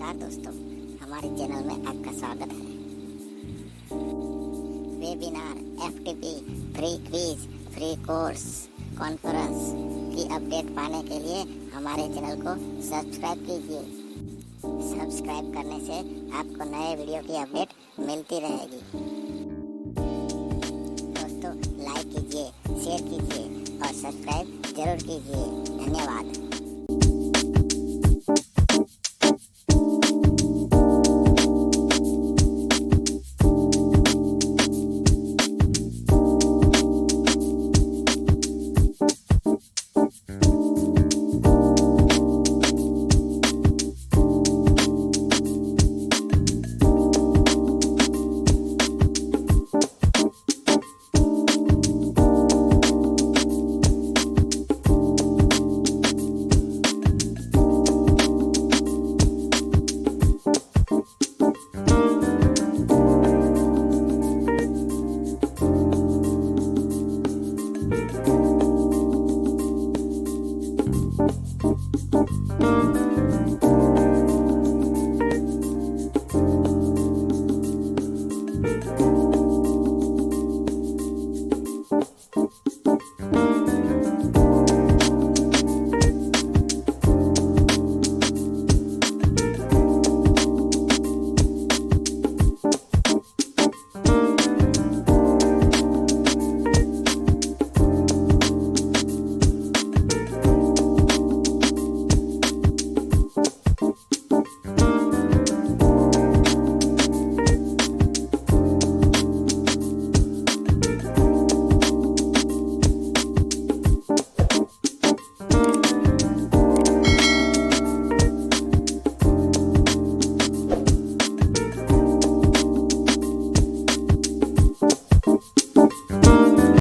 नमस्कार दोस्तों, हमारे चैनल में आपका स्वागत है। Webinar, FTP, free quiz, free course, conference की अपडेट पाने के लिए हमारे चैनल को सब्सक्राइब कीजिए। सब्सक्राइब करने से आपको नए वीडियो की अपडेट मिलती रहेगी। दोस्तों, लाइक कीजिए, शेयर कीजिए और सब्सक्राइब जरूर कीजिए। धन्यवाद।